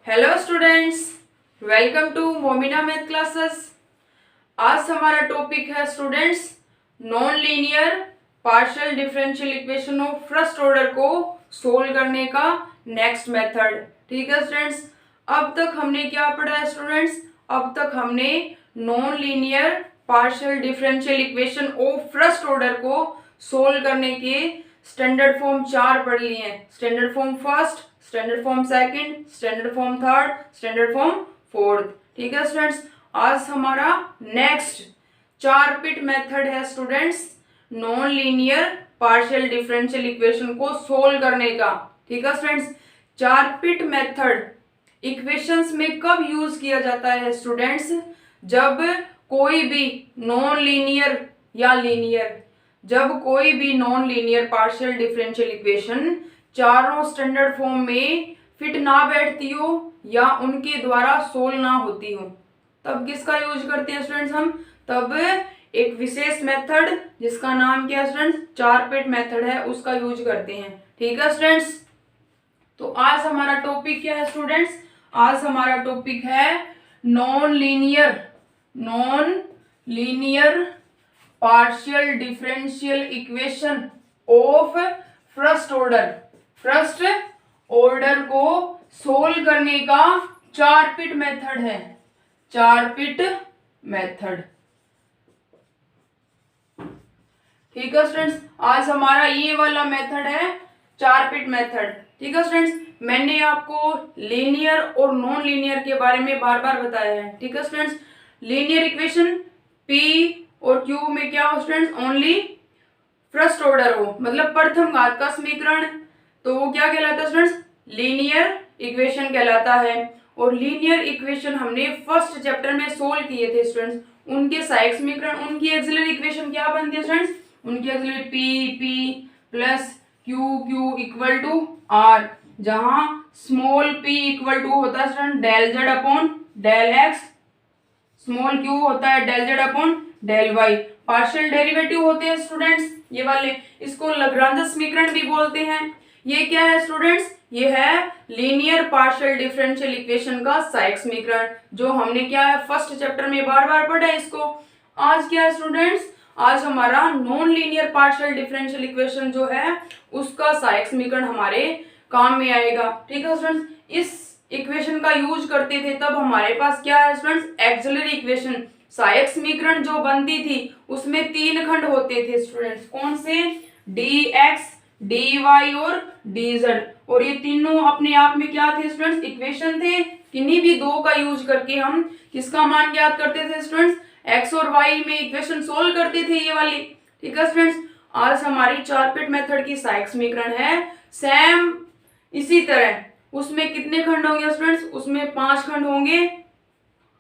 Hello students, welcome to Momina math classes. आज हमारा topic है students non linear partial differential equation of first order को solve करने का नेक्स्ट मेथड। ठीक है स्टूडेंट्स, अब तक हमने क्या पढ़ा है स्टूडेंट्स? अब तक हमने non linear partial differential equation of first order को सोल्व करने के स्टैंडर्ड फॉर्म 4 पढ़ लिए हैं। Standard form first, standard form second, standard form third, standard form fourth. ठीक है स्टूडेंट्स, आज हमारा नेक्स्ट 4 पिट मेथड है students non linear partial differential equation को सोल्व करने का। ठीक है स्टूडेंट्स, 4 पिट मेथड इक्वेशंस में कब यूज किया जाता है स्टूडेंट्स? जब कोई भी नॉन लीनियर या लीनियर, जब कोई भी non linear partial differential equation चारों स्टैंडर्ड फॉर्म में फिट ना बैठती हो या उनके द्वारा सोल्व ना होती हो, तब किसका यूज करते हैं स्टूडेंट्स हम? तब एक विशेष मेथड जिसका नाम क्या है स्टूडेंट्स? 4 पिट मेथड है, उसका यूज करते हैं। ठीक है स्टूडेंट्स, तो आज हमारा टॉपिक क्या है स्टूडेंट्स? आज हमारा टॉपिक है non linear partial differential equation of first order को सोल्व करने का 4 पिट मेथड है। 4 पिट मेथड। ठीक है स्टूडेंट्स, आज हमारा ये वाला मेथड है 4 पिट मेथड। ठीक है स्टूडेंट्स, मैंने आपको लीनियर और नॉन लीनियर के बारे में बार बार बताया है। ठीक है स्टूडेंट्स, लीनियर इक्वेशन P और Q में क्या हो स्टूडेंट्स? ओनली फर्स्ट ऑर्डर हो, मतलब प्रथम घात का समीकरण, तो वो क्या कहलाता है स्टूडेंट्स? लीनियर इक्वेशन कहलाता है। और लीनियर इक्वेशन हमने फर्स्ट चैप्टर में सोल्व किए थे स्टूडेंट्स। उनके सहायक समीकरण, उनकी एक्सिलरी इक्वेशन क्या बनती है स्टूडेंट्स? उनकी auxiliary P plus Q equal to R, जहां स्मॉल p इक्वल टू होता है student del z upon del x, small q होता है del z upon del y। Partial derivative होते हैं स्टूडेंट्स ये वाले, इसको लाग्रांज समीकरण भी बोलते हैं। ये क्या है स्टूडेंट्स? ये है लीनियर पार्शियल डिफरेंशियल इक्वेशन का सहायक समीकरण, जो हमने क्या है फर्स्ट चैप्टर में बार बार पढ़ा है इसको। आज क्या है स्टूडेंट्स? आज हमारा non linear partial differential equation जो है उसका सहायक समीकरण हमारे काम में आएगा। ठीक है स्टूडेंट्स, इस इक्वेशन का यूज करते थे तब हमारे पास क्या है स्टूडेंट्स? एक्सिलरी इक्वेशन, सहायक समीकरण जो बनती थी उसमें 3 खंड होते थे स्टूडेंट्स। कौन से? dx, dy और dz। और ये तीनों अपने आप में क्या थे स्टूडेंट्स? इक्वेशन थे। किन्हीं भी दो का यूज करके हम किसका मान ज्ञात करते थे स्टूडेंट्स? x और y में इक्वेशन सोल्व करते थे ये वाली। ठीक है स्टूडेंट्स, आज हमारी 4 पिट मेथड की सहायक समीकरण है सेम इसी तरह। उसमें कितने खंड होंगे स्टूडेंट्स? उसमें 5 खंड होंगे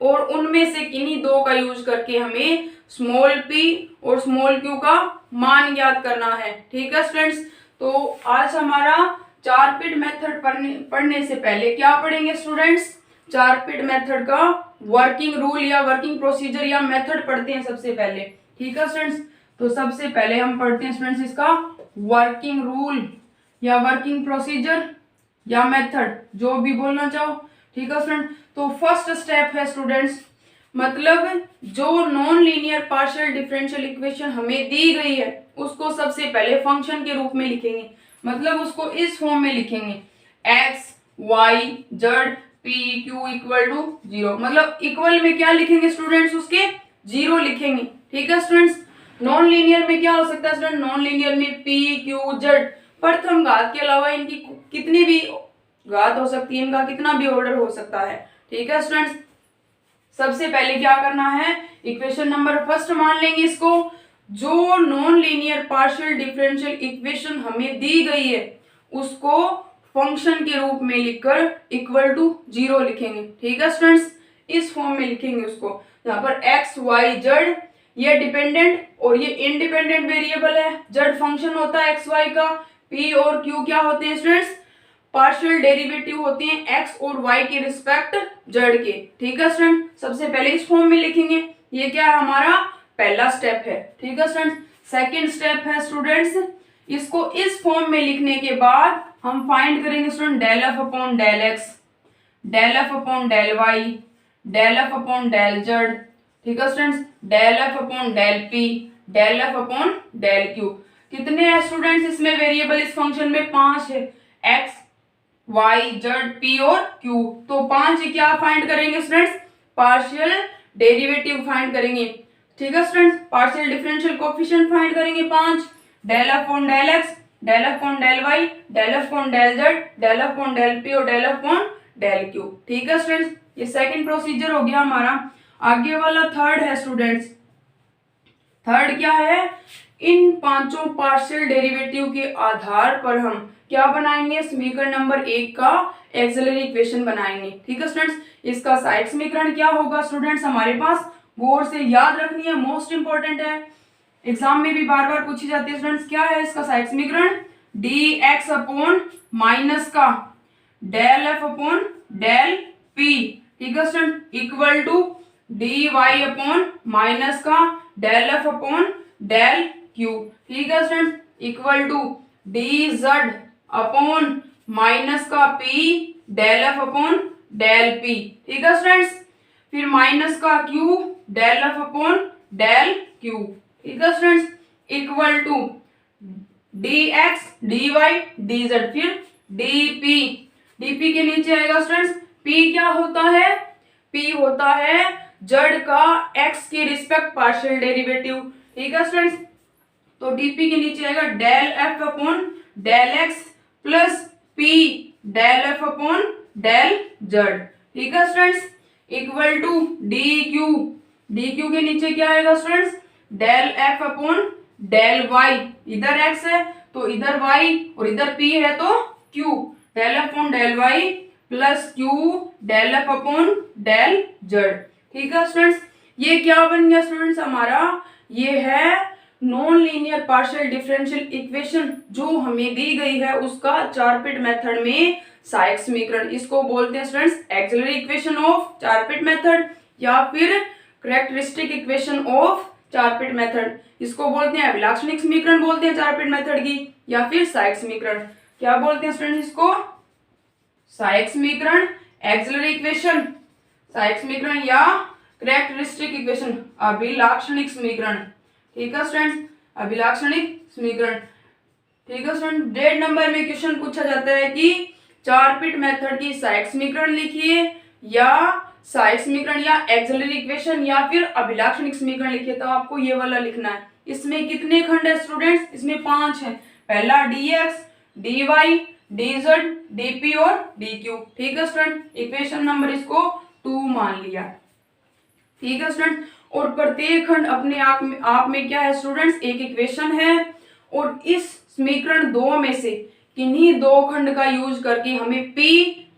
और उनमें से किन्हीं दो का यूज करके हमें स्मॉल p और स्मॉल q का मान ज्ञात करना है। ठीक है स्टूडेंट्स, तो आज हमारा 4 पिट मेथड पढ़ने से पहले क्या पढ़ेंगे स्टूडेंट्स? 4 पिट मेथड का वर्किंग रूल या वर्किंग प्रोसीजर या मेथड पढ़ते हैं सबसे पहले। ठीक है स्टूडेंट्स, तो सबसे पहले हम पढ़ते हैं स्टूडेंट्स इसका वर्किंग रूल या वर्किंग प्रोसीजर या मेथड, जो भी बोलना चाहो। ठीक है स्टूडेंट, तो फर्स्ट स्टेप है स्टूडेंट्स, मतलब जो non linear partial differential equation हमें दी गई है उसको सबसे पहले फंक्शन के रूप में लिखेंगे, मतलब उसको इस फॉर्म में लिखेंगे x y z p q equal to 0। मतलब इक्वल में क्या लिखेंगे स्टूडेंट्स? उसके 0 लिखेंगे। ठीक है स्टूडेंट्स, नॉन लीनियर में क्या हो सकता है स्टूडेंट? नॉन लीनियर में p q z प्रथम घात के अलावा इनकी कितनी भी घात हो सकती है, इनका कितना भी ऑर्डर हो सकता है। ठीक है स्टूडेंट्स, सबसे पहले क्या करना है? इक्वेशन नंबर फर्स्ट मान लेंगे इसको। जो non linear partial differential equation हमें दी गई है उसको फंक्शन के रूप में लिखकर इक्वल टू 0 लिखेंगे। ठीक है स्टूडेंट्स, इस फॉर्म में लिखेंगे उसको, यहाँ पर x y z ये डिपेंडेंट और ये इंडिपेंडेंट वेरिएबल है, z फंक्शन होता है x y का, p और q क्या होते हैं स्टूडेंट्स? पार्शियल डेरिवेटिव होते हैं x और y के रिस्पेक्ट z के। ठीक है स्टूडेंट, सबसे पहले इस फॉर्म में लिखेंगे। ये क्या है? हमारा पहला स्टेप है। ठीक है स्टूडेंट, सेकंड स्टेप है स्टूडेंट्स, इसको इस फॉर्म में लिखने के बाद हम फाइंड करेंगे student del f upon del x। Del f upon del y, del f upon del z, ठीक है students, del f upon del p, del f upon del q. कितने हैं स्टूडेंट्स इसमें वेरिएबल इस फंक्शन में? 5 है, x Y Z P और Q. तो 5 क्या फाइंड करेंगे स्टूडेंट्स? पार्शियल डेरिवेटिव फाइंड करेंगे, ठीक है students. Partial differential coefficient find करेंगे 5, del f upon del x, del f upon del y, del f upon del z, del f upon del p और del f upon del q, ठीक है students. ये second procedure हो गया हमारा। आगे वाला थर्ड है स्टूडेंट्स। थर्ड क्या है? इन पांचों पार्शियल डेरिवेटिव के आधार पर हम क्या बनाएंगे? समीकरण नंबर 1 का एक्सिलरी इक्वेशन बनाएंगे, ठीक है स्टूडेंट्स। इसका सहायक समीकरण क्या होगा स्टूडेंट्स? हमारे पास गौर से याद रखनी है, मोस्ट इंपॉर्टेंट है, एग्जाम में भी बार बार पूछी जाती है स्टूडेंट्स। क्या है इसका सहायक समीकरण? डी एक्स अपॉन माइनस का del f upon del p, ठीक है student, equal to d y upon minus का del f upon del q, ठीक है student, equal to d z upon minus का p del f upon del p, ठीक है students. फिर minus का q del f upon del q, ठीक है students, equal to d x d y d z, फिर डी पी, डी पी के नीचे आएगा स्टूडेंट्स पी क्या होता है? पी होता है जेड का एक्स के रिस्पेक्ट पार्शियल डेरिवेटिव, ठीक है स्टूडेंट्स। तो डीपी के नीचे आएगा del f upon del x plus p del f upon del z, ठीक है students, equal to d q, d q के नीचे क्या आएगा students? Del f upon del y, इधर एक्स है तो इधर वाई और इधर पी है तो q, del f upon del y plus q del f upon del z, ठीक है स्टूडेंट्स। ये क्या बन गया स्टूडेंट्स हमारा? ये है non linear partial differential equation जो हमें दी गई है उसका चारपिट मेथड में सहायक समीकरण। इसको बोलते हैं students auxiliary equation of Charpit method या फिर characteristic equation of Charpit method. इसको बोलते हैं अभिलाक्षणिक समीकरण बोलते हैं चारपिट मेथड की, या फिर सहायक समीकरण। क्या बोलते हैं स्टूडेंट्स इसको? सहायक समीकरण, एक्सिलरी इक्वेशन, सहायक समीकरण या कैरेक्टरिस्टिक इक्वेशन, अभिलाक्षणिक समीकरण, ठीक है स्टूडेंट्स, अभिलाक्षणिक समीकरण, ठीक है स्टूडेंट। डेढ़ नंबर में क्वेश्चन पूछा जाता है कि चारपिट मेथड की सहायक समीकरण लिखिए या सहायक समीकरण या एक्सिलरी इक्वेशन या फिर अभिलाक्षणिक समीकरण लिखिए, तो आपको ये वाला लिखना है। इसमें कितने खंड है स्टूडेंट्स? इसमें 5 है। पहला d x d y d z d p और डी क्यू, ठीक है स्टूडेंट। इक्वेशन नंबर इसको 2 मान लिया, ठीक है स्टूडेंट। और प्रत्येक खंड अपने आप में क्या है स्टूडेंट्स? एक इक्वेशन है। और इस समीकरण 2 में से किन्हीं 2 खंड का यूज करके हमें P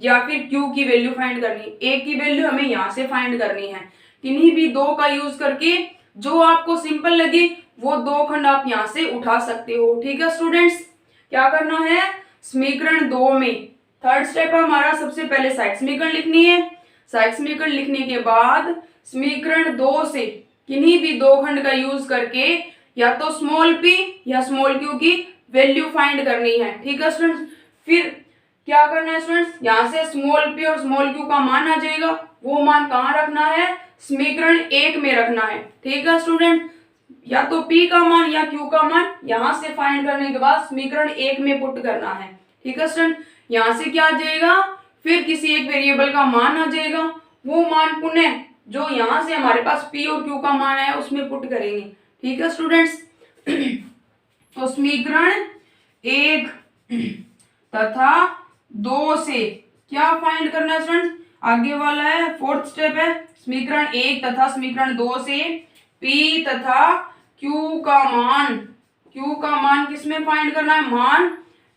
या फिर Q की वैल्यू फाइंड करनी है। A की वैल्यू हमें यहाँ से फाइंड करनी है। किन्हीं भी 2 का यूज करके जो आपको सिंपल लगे वो 2 खंड आप यहाँ से उठा सकते हो, ठीक है स्टूडेंट्स। क्या करना है? समीकरण 2 में थर्ड स्टेप हमारा सबसे पहले सहायक समीकरण लिखनी है। सहायक समीकरण लिखने के बाद समीकरण 2 से किन्हीं भी 2 खंड का यूज करके या तो स्मॉल p या स्मॉल q की वैल्यू फाइंड करनी है, ठीक है स्टूडेंट्स। फिर क्या करना है स्टूडेंट्स? यहाँ से स्मॉल p और स्मॉल q का मान आ जाएगा, वो मान कहाँ रखना है? समीकरण 1 में रखना है, ठीक है स्टूडेंट। या तो p का मान या q का मान यहाँ से फाइंड करने के बाद समीकरण 1 में पुट करना है, ठीक है स्टूडेंट। यहाँ से क्या आ जाएगा? फिर किसी एक वेरिएबल का मान आ जाएगा, वो मान पुनः जो यहाँ से हमारे पास p और q का मान है उसमें पुट करेंगे, ठीक है स्टूडेंट्स। तो समीकरण 1 तथा 2 से क्या फाइंड करना है स्टूडेंट्स? आगे वाला है फोर्थ स्टेप है। समीकरण 1 तथा समीकरण 2 से p तथा q का मान किसमें फाइंड करना है? मान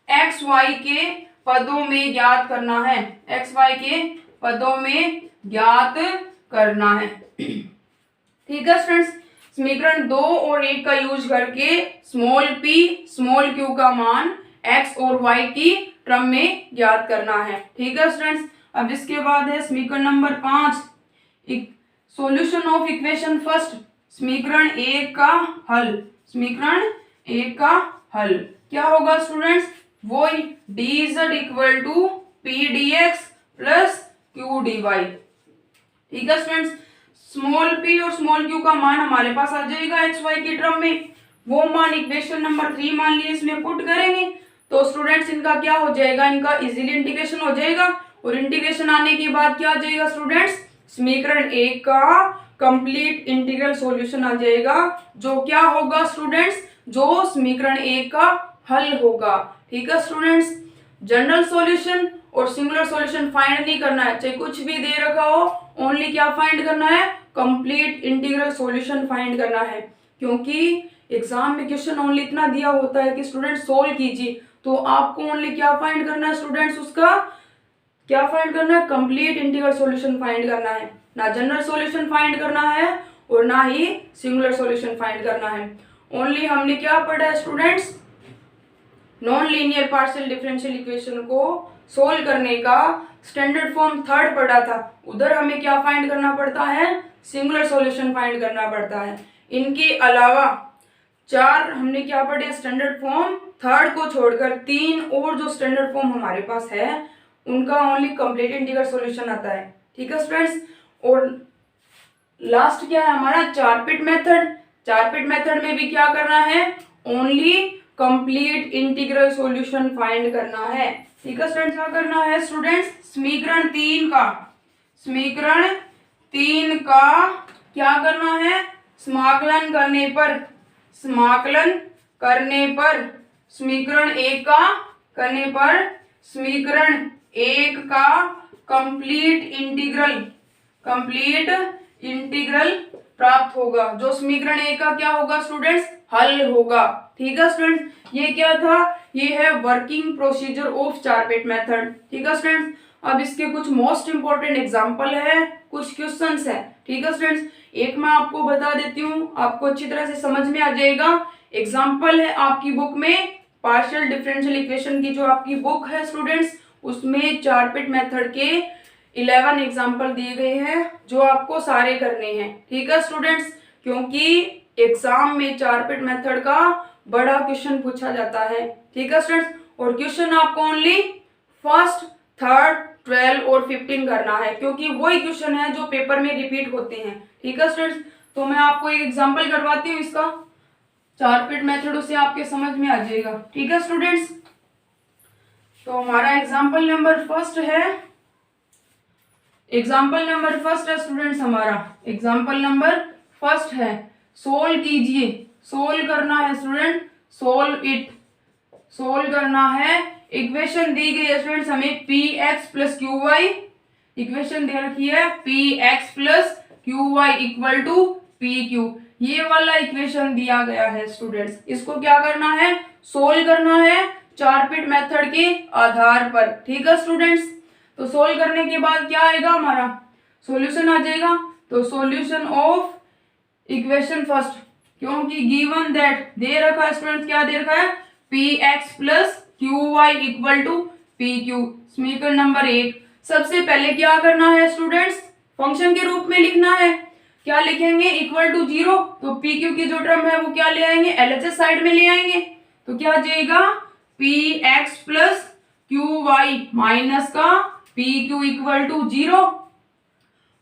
x y के पदों में ज्ञात करना है, x y के पदों में ज्ञात करना है, ठीक है स्टूडेंट्स। समीकरण 2 और 1 का यूज करके स्मॉल p स्मॉल q का मान x और y की टर्म में ज्ञात करना है, ठीक है स्टूडेंट्स। अब इसके बाद है समीकरण number 5, solution of equation first, समीकरण 1 का हल। समीकरण 1 का हल क्या होगा स्टूडेंट्स? वो d z equal to p d x plus q dy। ठीक है स्टूडेंट्स, स्मॉल p और स्मॉल q का मान हमारे पास आ जाएगा एक्स वाई के टर्म में, वो मान इक्वेशन नंबर 3 मान लिए इसमें पुट करेंगे तो स्टूडेंट्स इनका क्या हो जाएगा, इनका इजीली इंटीग्रेशन हो जाएगा। और इंटीग्रेशन आने के बाद क्या आ जाएगा स्टूडेंट्स, समीकरण 1 का कंप्लीट इंटीग्रल सॉल्यूशन आ जाएगा, जो क्या होगा स्टूडेंट्स, जो समीकरण 1 का हल होगा। ठीक है स्टूडेंट्स, जनरल सॉल्यूशन और सिंगुलर सॉल्यूशन फाइंड नहीं करना है, चाहे कुछ भी दे रखा हो, ओनली क्या फाइंड करना है, कंप्लीट इंटीग्रल सॉल्यूशन फाइंड करना है। क्योंकि एग्जाम में क्वेश्चन ओनली इतना दिया होता है कि स्टूडेंट सोल्व कीजिए, तो आपको ओनली क्या फाइंड करना है स्टूडेंट्स, उसका क्या फाइंड करना है, कंप्लीट इंटीग्रल सॉल्यूशन फाइंड करना है, ना जनरल सॉल्यूशन फाइंड करना है और ना ही सिंगुलर सॉल्यूशन फाइंड करना है। ओनली हमने क्या पढ़ा है students, non linear partial differential equation को सोल्व करने का स्टैंडर्ड फॉर्म 3rd पढ़ा था, उधर हमें क्या फाइंड करना पड़ता है, सिंगुलर सॉल्यूशन फाइंड करना पड़ता है। इनके अलावा 4 हमने क्या पढ़े, स्टैंडर्ड फॉर्म 3rd को छोड़कर 3 और जो स्टैंडर्ड फॉर्म हमारे पास है उनका ओनली कंप्लीट इंटीग्रल सॉल्यूशन आता है। ठीक है स्टूडेंट्स, और लास्ट क्या है हमारा, 4 पिट मेथड। 4 पिट मेथड में भी क्या करना है, only complete integral solution find करना है। ठीक है स्टूडेंट्स, क्या करना है स्टूडेंट्स, समीकरण 3 का क्या करना है, समाकलन समीकरण 1 का करने पर समीकरण 1 का कंप्लीट इंटीग्रल प्राप्त होगा, जो समीकरण 1 का क्या होगा स्टूडेंट्स, हल होगा। ठीक है स्टूडेंट्स, ये क्या था, ये है working procedure of 4 pit method. ठीक है स्टूडेंट्स, अब इसके कुछ मोस्ट इंपोर्टेंट एग्जांपल है, कुछ क्वेश्चंस है। ठीक है स्टूडेंट्स, एक मैं आपको बता देती हूँ, आपको अच्छी तरह से समझ में आ जाएगा। एग्जांपल है आपकी बुक में पार्शियल डिफरेंशियल इक्वेशन की, जो आपकी बुक है स्टूडेंट्स, उसमें 4 पिट मेथड के 11 एग्जाम्पल दिए गए हैं, जो आपको सारे करने हैं। ठीक है स्टूडेंट्स, क्योंकि एग्जाम में 4 पिट मेथड का बड़ा क्वेश्चन पूछा जाता है। ठीक है स्टूडेंट्स, और क्वेश्चन आपको ओनली 1st, 3rd, 12 और 15 करना है, क्योंकि वही क्वेश्चन है जो पेपर में रिपीट होते हैं। ठीक है स्टूडेंट्स, तो मैं आपको एक एग्जांपल करवाती हूँ इसका, 4 पिट मेथड, उसे आपके समझ में आ जाएगा। ठीक है स्टूडेंट्स, तो हमारा एग्जांपल नंबर फर्स्ट है स्टूडेंट्स, हमारा एग्जांपल नंबर फर्स्ट है, सोल्व कीजिए, सोल्व करना है स्टूडेंट, सोल्व करना है। इक्वेशन दी गई है स्टूडेंट्स हमें px plus q y, equation दे रखी है px plus q y equal to pq, ये वाला इक्वेशन दिया गया है स्टूडेंट्स। इसको क्या करना है, सोल्व करना है 4 पिट मेथड के आधार पर। ठीक है स्टूडेंट्स, तो सोल्व करने के बाद क्या आएगा, हमारा सॉल्यूशन आ जाएगा। तो सॉल्यूशन ऑफ इक्वेशन फर्स्ट, क्योंकि गिवन दैट दे रखा है स्टूडेंट्स, क्या दे रखा है, px plus q y equal to pq, समीकरण नंबर 1। सबसे पहले क्या करना है स्टूडेंट्स, फंक्शन के रूप में लिखना है, क्या लिखेंगे, इक्वल टू 0, तो pq की जो टर्म है वो क्या ले आएंगे, LHS साइड में ले आएंगे, तो क्या आ जाएगा, px plus q y minus का pq इक्वल टू 0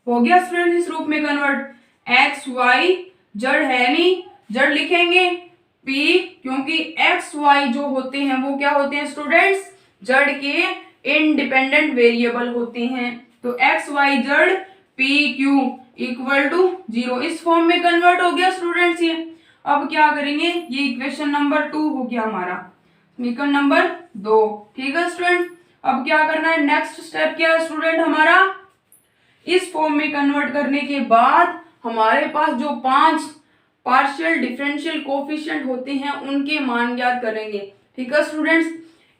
हो गया स्टूडेंट्स, इस रूप में कन्वर्ट। x y जड़ है नहीं, जड़ लिखेंगे p, क्योंकि x y जो होते हैं वो क्या होते हैं स्टूडेंट्स, जड़ के इंडिपेंडेंट वेरिएबल होते हैं, तो x y जड़ p q इक्वल टू 0, इस फॉर्म में कन्वर्ट हो गया स्टूडेंट्स ये। अब क्या करेंगे, ये इक्वेशन नंबर 2 हो गया हमारा, समीकरण नंबर 2। ठीक है स्टूडेंट, अब क्या करना है, नेक्स्ट स्टेप क्या है स्टूडेंट हमारा, इस फॉर्म में कन्वर्ट करने के बाद हमारे पास जो 5 पार्शियल डिफरेंशियल कोफिशिएंट होते हैं उनके मान ज्ञात करेंगे। ठीक है स्टूडेंट्स,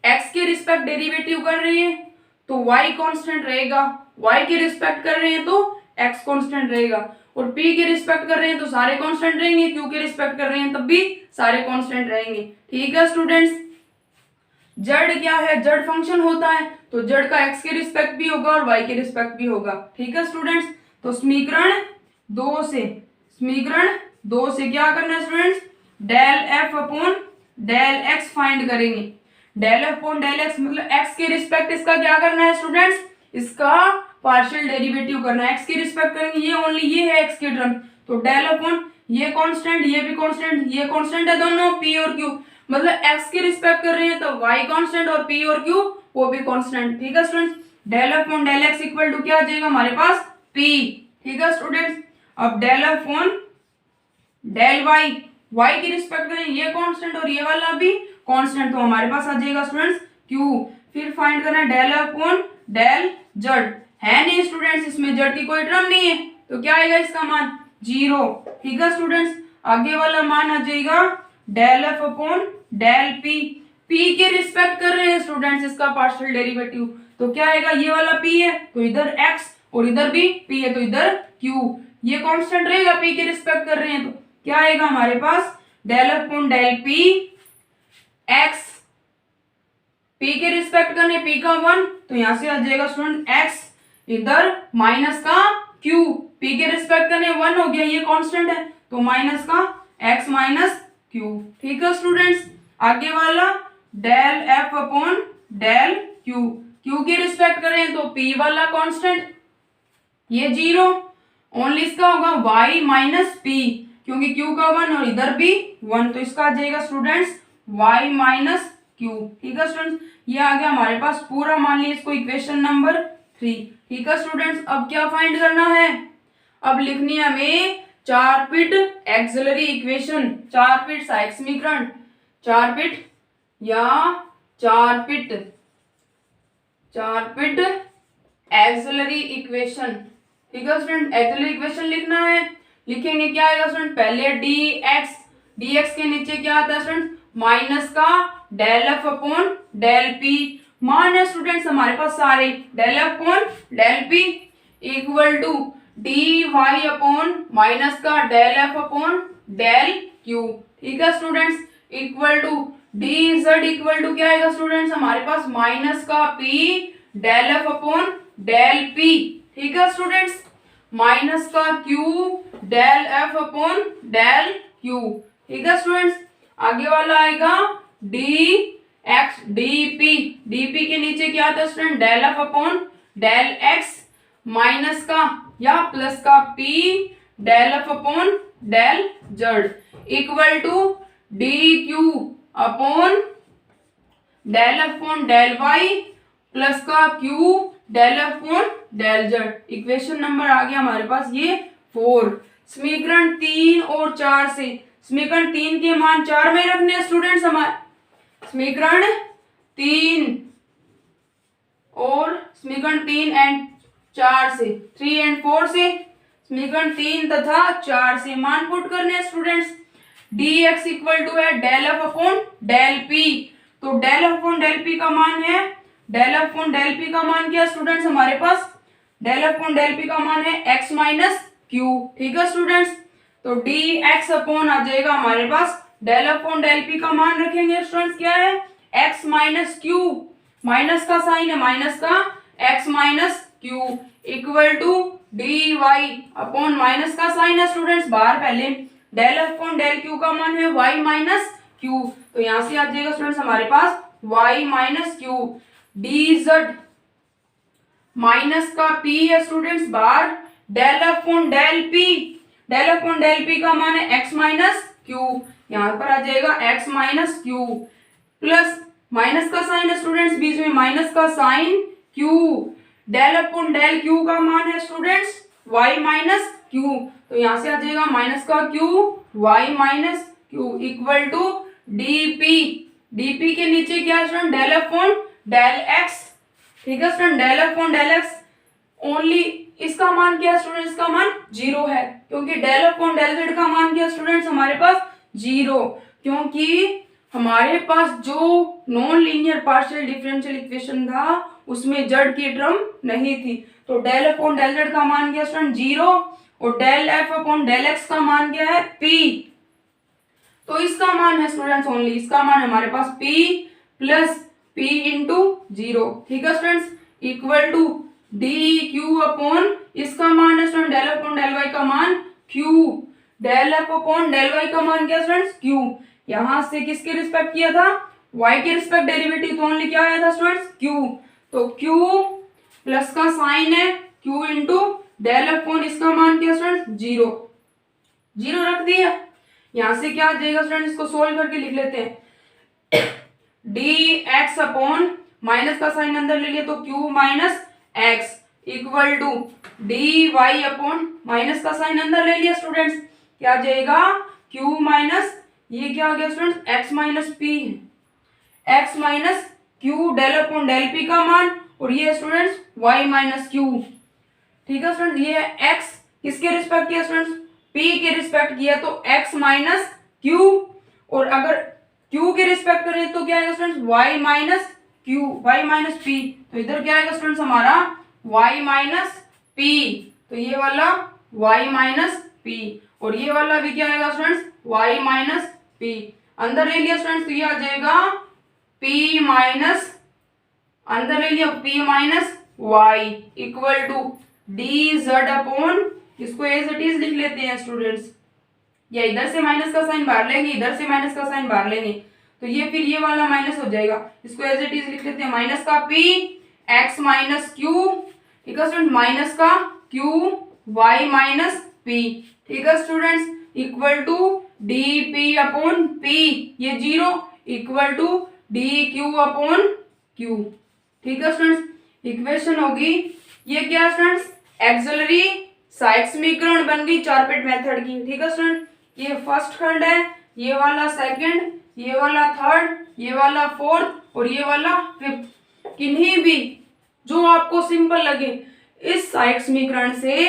x के रिस्पेक्ट डेरिवेटिव कर रहे हैं तो y कांस्टेंट रहेगा, y के रिस्पेक्ट कर रहे हैं तो x कांस्टेंट रहेगा, और p के रिस्पेक्ट कर रहे हैं तो सारे कांस्टेंट रहेंगे, q के रिस्पेक्ट कर रहे हैं तब भी सारे कांस्टेंट रहेंगे। ठीक है स्टूडेंट्स, जड़ क्या है, जड़ फंक्शन होता है, तो जड़ का x के रिस्पेक्ट भी होगा और y के रिस्पेक्ट भी होगा। ठीक है स्टूडेंट्स, तो समीकरण 2 से क्या करना है students, del f upon del x find करेंगे। Del f upon del x मतलब x के रिस्पेक्ट इसका क्या करना है स्टूडेंट्स, इसका पार्शियल डेरिवेटिव करना है, एक्स की रिस्पेक्ट करेंगे, ये ओनली ये है एक्स की टर्म, तो डेल अपॉन ये कांस्टेंट, ये भी कांस्टेंट, ये कांस्टेंट है दोनों पी और क्यू, मतलब एक्स की रिस्पेक्ट कर रहे हैं तो वाई कांस्टेंट और पी और क्यू वो भी कांस्टेंट। ठीक है students, del upon del x equal to क्या आ जाएगा हमारे पास पी। ठीक है स्टूडेंट्स, अब del upon del y, y की रिस्पेक्ट करें ये कांस्टेंट और ये वाला भी कांस्टेंट, तो हमारे पास आ जाएगा स्टूडेंट्स क्यू। फिर फाइंड करना है डेल अपॉन डेल जेड, है नहीं स्टूडेंट्स इसमें जेड की कोई टर्म नहीं है, तो क्या आएगा इसका मान 0। ठीक है स्टूडेंट्स, आगे वाला मान आ जाएगा del f upon del p, p के रिस्पेक्ट कर रहे हैं स्टूडेंट्स इसका पार्शियल डेरिवेटिव, तो क्या आएगा ये वाला पी है तो इधर एक्स और इधर भी पी है तो इधर क्यू, ये कांस्टेंट रहेगा पी के रिस्पेक्ट कर रहे हैं, तो क्या आएगा हमारे पास del upon del p x, p के रिस्पेक्ट करने पी का 1 तो यहां से आ जाएगा स्टूडेंट एक्स, इधर माइनस का क्यू, पी के रिस्पेक्ट करने 1 हो गया, ये कांस्टेंट है तो माइनस का एक्स माइनस क्यू। ठीक है स्टूडेंट्स, आगे वाला del f upon del q, q की रिस्पेक्ट करें तो पी वाला कांस्टेंट ये 0, ओनली इसका होगा y माइनस पी, क्योंकि q का 1 और इधर भी 1, तो इसका आ जाएगा स्टूडेंट्स y माइनस क्यू। ठीक है स्टूडेंट्स, ये आ गया हमारे पास पूरा, मान लीजिए इसको इक्वेशन नंबर 3। ठीक है स्टूडेंट्स, अब क्या फाइंड करना है, अब लिखनी है हमें 4 पिट एक्सिलरी इक्वेशन, 4 पिट सहायक समीकरण, 4 पिट या 4 पिट एक्सिलरी इक्वेशन। ठीक है स्टूडेंट, एक्सिलरी इक्वेशन लिखना है, लिखेंगे क्या आएगा स्टूडेंट, पहले dx के नीचे क्या आता है स्टूडेंट माइनस का del f upon del p, मान है स्टूडेंट्स हमारे पास सारे del f upon del p equal to d y upon minus का del f upon del q. ठीक है students, equal to d z equal to क्या आएगा स्टूडेंट्स हमारे पास माइनस का p del f upon del p. ठीक है स्टूडेंट्स, माइनस का q del f upon del q. ठीक है स्टूडेंट्स, आगे वाला आएगा डी एक्स डी पी के नीचे क्या आता है student del f upon del x minus का या प्लस का p del f upon del z equal to d q upon del f upon del y plus का q del f upon del z. Equation number आ गया हमारे पास ये 4। समीकरण 3 और 4 से, समीकरण 3 के मान 4 में रखने हैं स्टूडेंट्स हमारे, समीकरण 3 और समीकरण 3 एंड 4 से, 3 एंड 4 से, समीकरण 3 तथा 4 से मान पुट करने हैं स्टूडेंट्स। dx इक्वल टू है del f upon del p, तो del f upon del p का मान है, del f upon del p का मान क्या स्टूडेंट्स हमारे पास, del f upon del p का मान है x माइनस क्यू। ठीक है स्टूडेंट्स, तो dx अपॉन आ जाएगा हमारे पास del f upon del p का मान रखेंगे स्टूडेंट्स क्या है x माइनस क्यू, माइनस का साइन है माइनस का x minus q equal to d y upon minus का साइन है स्टूडेंट्स बाहर, पहले del f upon del q का मान है y माइनस क्यू, तो यहां से आ जाएगा स्टूडेंट्स हमारे पास y minus q d z minus का p है स्टूडेंट्स बाहर, del f upon del p, del f upon del p का मान है x माइनस क्यू, यहां पर आ जाएगा x minus q plus minus का साइन है स्टूडेंट्स बीच में माइनस का sign q, del upon del q का मान है स्टूडेंट्स y माइनस क्यू, तो यहां से आ जाएगा माइनस का q y minus q equal to dp के नीचे क्या है student del upon del x। ठीक है student, del upon del x only इसका मान क्या है स्टूडेंट, इसका मान 0 है, क्योंकि डेल अपॉन डेल z का मान क्या स्टूडेंट्स हमारे पास 0, क्योंकि हमारे पास जो non linear partial differential equation था उसमें z की टर्म नहीं थी, तो डेल अपॉन डेल z का मान क्या स्टूडेंट 0 और del f upon del x का मान क्या है p, तो इसका मान है स्टूडेंट्स ओनली, इसका मान हमारे पास p प्लस p इंटू 0। ठीक है students, equal to d q upon इसका मान है student del upon del y का मान q, del f upon del y का मान क्या स्टूडेंट्स q, यहां से किसके रिस्पेक्ट किया था y के रिस्पेक्ट डेरिवेटिव, तो ओनली क्या आया था स्टूडेंट्स q, तो q प्लस का साइन है डेल अपॉन इसका मान क्या स्टूडेंट, 0, 0 रख दिया। यहां से क्या आ जाएगा स्टूडेंट, इसको सोल्व करके लिख लेते हैं। डी एक्स अपॉन माइनस का साइन अंदर ले लिया तो q minus x equal to d y upon minus का साइन अंदर ले लिया स्टूडेंट्स, क्या आ जाएगा क्यू माइनस ये क्या आ गया students x minus p, x minus q del upon del p का मान, और ये स्टूडेंट्स वाई माइनस क्यू। ठीक है स्टूडेंट, ये एक्स किसके रिस्पेक्ट किया स्टूडेंट्स, पी के रिस्पेक्ट किया तो एक्स माइनस क्यू, और अगर क्यू के रिस्पेक्ट करें तो क्या आएगा students y minus q, y minus p. तो इधर क्या आएगा स्टूडेंट्स हमारा वाई माइनस पी, तो ये वाला वाई माइनस पी, और ये वाला भी क्या आएगा स्टूडेंट्स वाई माइनस पी। अंदर ले लिया स्टूडेंट्स तो ये आ जाएगा पी माइनस, अंदर ले लिया p minus y equal to d z upon, इसको एज इट इज लिख लेते हैं स्टूडेंट्स, या इधर से माइनस का साइन बाहर लेंगे, इधर से माइनस का साइन बाहर लेंगे, तो ये फिर ये वाला माइनस हो जाएगा, इसको एज इट इज लिख लेते हैं माइनस का पी एक्स माइनस क्यू, ठीक है स्टूडेंट, माइनस का क्यू वाई माइनस पी, ठीक है students, equal to d p upon p ये 0 equal to d q upon q. ठीक है स्टूडेंट्स, इक्वेशन होगी ये क्या स्टूडेंट्स एक्सिलरी साइड समीकरण बन गई चारपेट मेथड की। ठीक है स्टूडेंट, ये फर्स्ट खंड है, ये वाला सेकंड, ये वाला थर्ड, ये वाला फोर्थ और ये वाला फिफ्थ। किन्हीं भी जो आपको सिंपल लगे इस साइड समीकरण से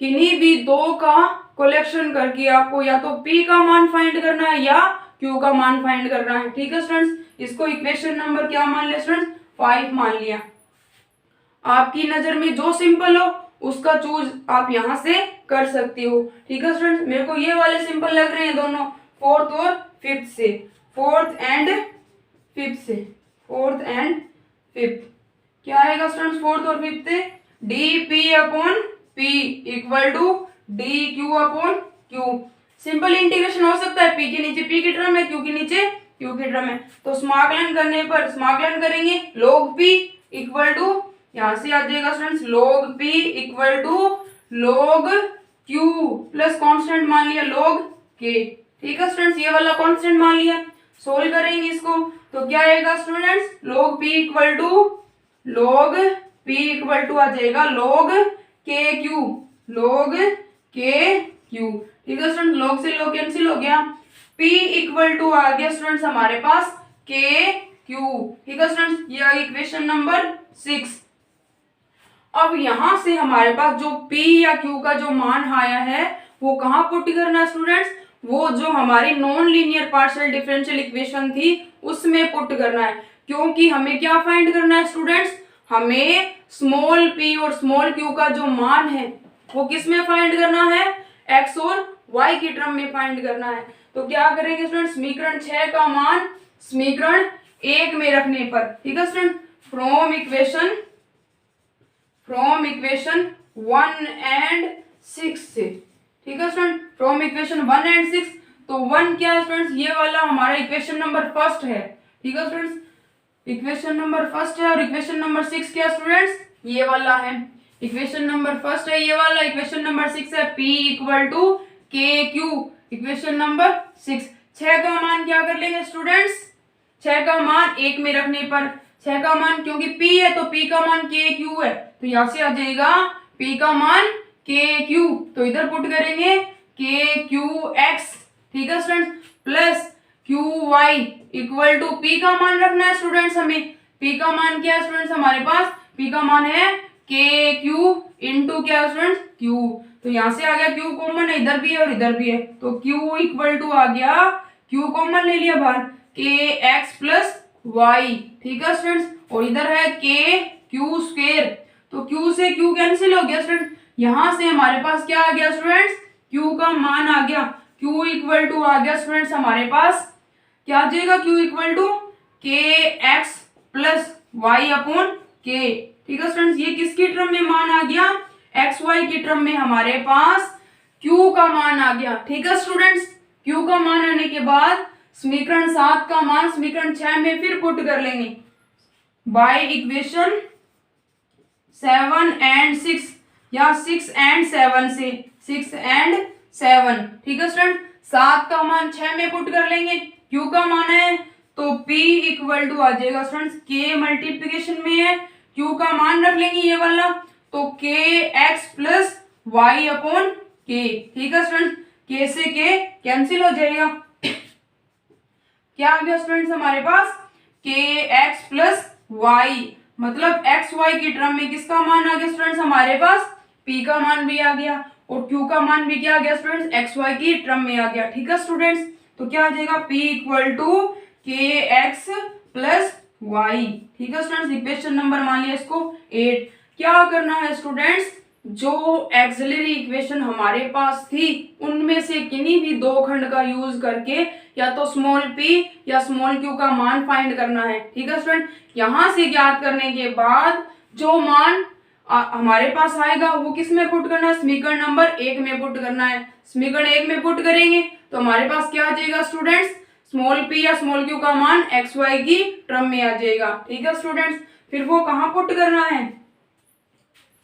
किन्हीं भी दो का कलेक्शन करके आपको या तो P का मान फाइंड करना है या Q का मान फाइंड करना है। ठीक है स्टूडेंट्स, इसको इक्वेशन नंबर क्या मान लिया स्टूडेंट्स 5 मान लिया। आपकी नजर में जो सिंपल हो उसका चूज आप यहां से कर सकते हो। ठीक है स्टूडेंट्स, मेरे को ये वाले सिंपल लग रहे हैं दोनों, फोर्थ और फिफ्थ से, फोर्थ एंड फिफ्थ से, फोर्थ एंड फिफ्थ क्या आएगा स्टूडेंट्स फोर्थ और फिफ्थ से d p upon p equal to d q upon q. Simple integration हो सकता है, पी के नीचे पी की टर्म है, क्यू के नीचे क्यू की टर्म है, तो समाकलन करने पर समाकलन करेंगे log p इक्वल टू यहां से आ जाएगा students log p equal to log q plus constant मान लिया log k। ठीक है स्टूडेंट्स, ये वाला कांस्टेंट मान लिया, सोल्व करेंगे इसको तो क्या आएगा students log p equal to आ जाएगा log k q, log k q। ठीक है स्टूडेंट, log से log कैंसिल हो गया, p इक्वल टू आ गया स्टूडेंट्स हमारे पास k q। ठीक है स्टूडेंट्स, ये इक्वेशन नंबर 6। अब यहां से हमारे पास जो p या q का जो मान आया है वो कहाँ पुट करना है स्टूडेंट्स, वो जो हमारी non linear partial differential equation थी उसमें पुट करना है, क्योंकि हमें क्या फाइंड करना है स्टूडेंट्स, हमें स्मॉल p और स्मॉल q का जो मान है वो किस में फाइंड करना है, x और y की टर्म में फाइंड करना है। तो क्या करेंगे स्टूडेंट, समीकरण 6 का मान समीकरण 1 में रखने पर, ठीक है स्टूडेंट, फ्रॉम इक्वेशन 1 एंड 6 से। ठीक है स्टूडेंट, फ्रॉम इक्वेशन 1 एंड 6, तो 1 क्या है स्टूडेंट्स, ये वाला हमारा इक्वेशन नंबर फर्स्ट है। ठीक है स्टूडेंट्स, इक्वेशन नंबर फर्स्ट है, और इक्वेशन नंबर 6 क्या स्टूडेंट्स, ये वाला है। इक्वेशन नंबर फर्स्ट है ये वाला, इक्वेशन नंबर 6 है p इक्वल टू के क्यू, इक्वेशन नंबर 6। 6 का मान क्या कर लेंगे स्टूडेंट्स, 6 का मान 1 में रखने पर, 6 का मान क्योंकि p है तो p का मान के क्यू है, तो यहां से आ जाएगा p का मान के क्यू, तो इधर पुट करेंगे के क्यू एक्स। ठीक है students, plus q y equal to p का मान रखना है स्टूडेंट्स, हमें p का मान क्या है स्टूडेंट्स, हमारे पास p का मान है के क्यू इंटू क्या स्टूडेंट्स क्यू, तो यहां से आ गया क्यू कॉमन है, इधर भी है और इधर भी है, तो क्यू इक्वल टू आ गया, क्यू कॉमन ले लिया बाहर, के एक्स प्लस वाई। ठीक है स्टूडेंट्स, और इधर है के क्यू स्क्वायर, तो क्यू से क्यू कैंसिल हो गया स्टूडेंट, यहां से हमारे पास क्या आ गया स्टूडेंट्स, क्यू का मान आ गया, क्यू इक्वल टू आ गया स्टूडेंट्स हमारे पास क्या आ जाएगा, क्यू इक्वल टू के एक्स प्लस वाई अपॉन के। ठीक है स्टूडेंट्स, ये किसकी टर्म में मान आ गया, एक्स वाई की टर्म में हमारे पास क्यू का मान आ गया। ठीक है स्टूडेंट्स, क्यू का मान आने के बाद समीकरण 7 का मान समीकरण 6 में फिर पुट कर लेंगे बाय इक्वेशन 7 एंड 6। या 6 एंड 7 से, 6 एंड 7, ठीक है स्टूडेंट। 7 का मान 6 में पुट कर लेंगे, क्यू का मान है तो P इक्वल टू आ जाएगा स्टूडेंट्स K मल्टीप्लीकेशन में है, Q का मान रख लेंगे ये वाला, तो KX plus Y upon K, ठीक है स्टूडेंट्स। K से K कैंसिल हो जाएगा, क्या आ गया स्टूडेंट्स हमारे पास KX प्लस Y, मतलब XY की टर्म में किसका मान आ गया स्टूडेंट्स हमारे पास P का मान भी आ गया और Q का मान भी क्या आ गया स्टूडेंट्स XY की टर्म में आ गया, ठीक है स्टूडेंट्स। तो क्या आ जाएगा P equal to KX plus Y, ठीक है स्टूडेंट्स। इक्वेशन नंबर मान लिया इसको 8। क्या करना है स्टूडेंट्स, जो एक्सिलरी इक्वेशन हमारे पास थी उनमें से किन्हीं भी दो खंड का यूज करके या तो स्मॉल p या स्मॉल q का मान फाइंड करना है, ठीक है स्टूडेंट। यहां से ज्ञात करने के बाद जो मान हमारे पास आएगा वो किस में पुट करना है, समीकरण नंबर 1 में पुट करना है। समीकरण 1 में पुट करेंगे तो हमारे पास क्या आ जाएगा स्टूडेंट्स, स्मॉल p या स्मॉल q का मान xy की टर्म में आ जाएगा, ठीक है स्टूडेंट्स। फिर वो कहाँ पुट करना है,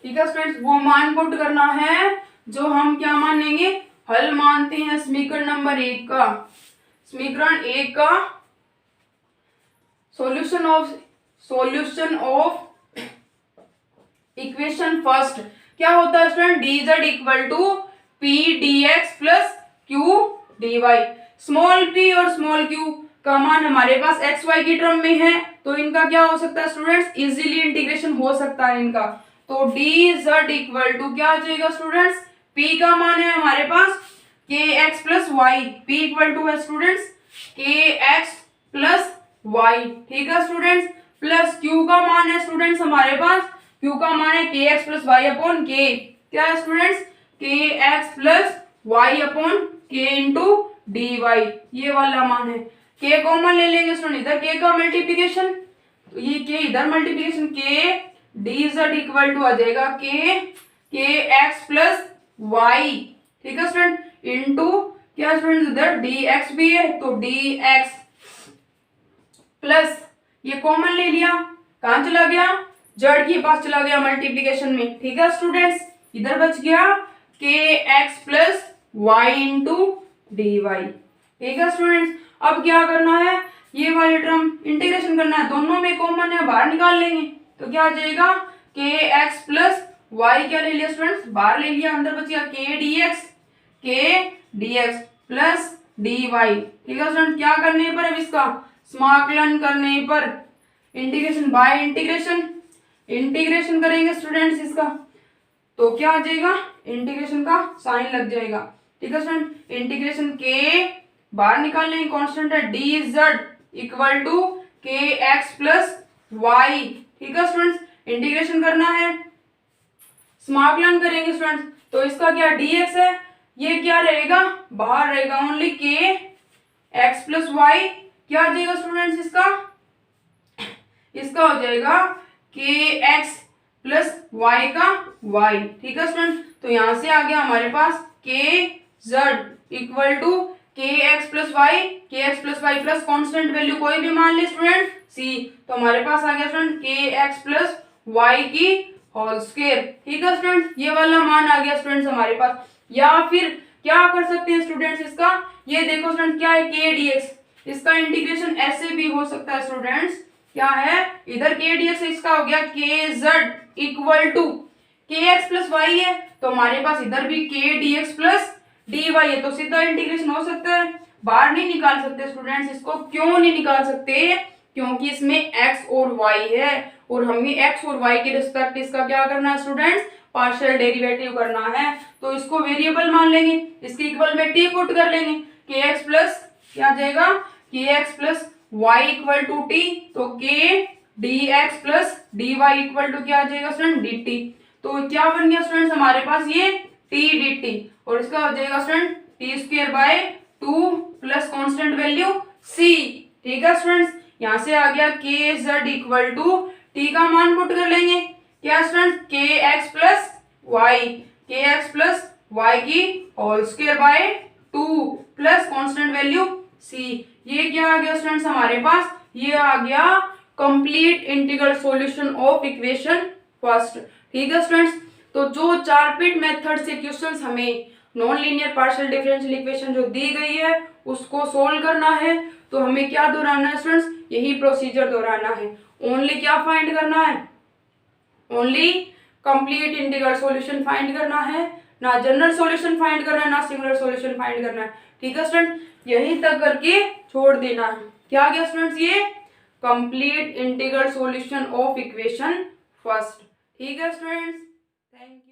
ठीक है स्टूडेंट्स, वो मान पुट करना है जो हम क्या मानेंगे, हल मानते हैं समीकरण नंबर 1 का। समीकरण 1 का सॉल्यूशन ऑफ इक्वेशन फर्स्ट क्या होता है student, dz equal to p dx plus q dy। Small p और स्मॉल q का मान हमारे पास xy की टर्म में है तो इनका क्या हो सकता है स्टूडेंट्स, इजीली इंटीग्रेशन हो सकता है इनका। तो dz इक्वल टू क्या आ जाएगा स्टूडेंट्स, p का मान है हमारे पास kx plus y, p equal to है स्टूडेंट्स kx प्लस y, ठीक है स्टूडेंट्स, प्लस q का मान है स्टूडेंट्स हमारे पास, q का मान है kx plus y upon k, क्या है students kx plus y upon k into dy, ये वाला मान है। k कॉमन ले लेंगे स्टूडेंट, इधर k का मल्टीप्लीकेशन तो ये k इधर multiplication k dz equal to आ जाएगा kx प्लस y, ठीक है स्टूडेंट, इंटू क्या स्टूडेंट इधर dx भी है तो dx प्लस ये कॉमन ले लिया, कहां चला गया, जड़ के पास चला गया मल्टीप्लीकेशन में, ठीक है स्टूडेंट्स। इधर बच गया kx plus y into dy, ठीक है स्टूडेंट्स। अब क्या करना है, ये वाले टर्म इंटीग्रेशन करना है, दोनों में कॉमन है बाहर निकाल लेंगे तो क्या आ जाएगा kx प्लस y, क्या ले लिया स्टूडेंट्स बाहर ले लिया, अंदर बच गया k dx प्लस dy, ठीक है स्टूडेंट। क्या करने पर, अब इसका समाकलन करने पर, इंटीग्रेशन बाय इंटीग्रेशन करेंगे स्टूडेंट्स इसका तो क्या आ जाएगा, इंटीग्रेशन का साइन लग जाएगा, ठीक है स्टूडेंट। इंटीग्रेशन के बाहर निकाल लेंगे, कांस्टेंट है dz equal to kx plus y, ठीक है स्टूडेंट्स। इंटीग्रेशन करना है, समाकलन करेंगे स्टूडेंट्स तो इसका क्या dx है, ये क्या रहेगा बाहर रहेगा, ओनली kx प्लस y, क्या आ जाएगा स्टूडेंट्स इसका हो जाएगा kx प्लस y का y, ठीक है स्टूडेंट। तो यहां से आ गया हमारे पास kz equal to kx plus y plus constant value कोई भी मान ले स्टूडेंट c, तो हमारे पास आ गया स्टूडेंट kx प्लस y की होल स्क्वायर, ठीक है स्टूडेंट, ये वाला मान आ गया स्टूडेंट्स हमारे पास। या फिर क्या कर सकते हैं स्टूडेंट्स इसका, ये देखो स्टूडेंट क्या है k dx, इसका इंटीग्रेशन ऐसे भी हो सकता है स्टूडेंट्स, क्या है इधर k dx इसका हो गया kz equal to kx plus y है तो हमारे पास इधर भी k dx प्लस dy है, तो सीधा इंटीग्रेशन हो सकता है, बाहर नहीं निकाल सकते स्टूडेंट्स इसको। क्यों नहीं निकाल सकते, क्योंकि इसमें x और y है और हमें x और y के रिस्पेक्ट इसका क्या करना है स्टूडेंट्स, पार्शियल डेरिवेटिव करना है, तो इसको वेरिएबल मान लेंगे, इसके इक्वल में t पुट कर लेंगे, kx प्लस क्या आ जाएगा kx plus y equal to t, तो k dx plus dy equal to क्या आ जाएगा स्टूडेंट dt, तो क्या बन गया स्टूडेंट्स हमारे पास ये t dt और इसका हो जाएगा student t square by 2 plus constant value c, ठीक है स्टूडेंट्स। यहां से आ गया kz इक्वल टू t का मान पुट कर लेंगे, क्या स्टूडेंट kx प्लस y की whole square by 2 plus constant value c, ये क्या आ गया स्टूडेंट्स हमारे पास, ये आ गया complete integral solution of equation first, ठीक है स्टूडेंट्स। तो जो 4 पिट मेथड से क्वेश्चंस हमें non linear partial differential equation जो दी गई है उसको सोल्व करना है, तो हमें क्या दोहराना है स्टूडेंट्स, यही प्रोसीजर दोहराना है। ओनली क्या फाइंड करना है, only complete integral solution find करना है, ना जनरल सॉल्यूशन फाइंड करना है, ना सिंगुलर सॉल्यूशन फाइंड करना है। ठीक है स्टूडेंट, यहीं तक करके छोड़ देना है। क्या गया स्टूडेंट्स, ये complete integral solution of equation first. ठीक है स्टूडेंट्स, थैंक यू।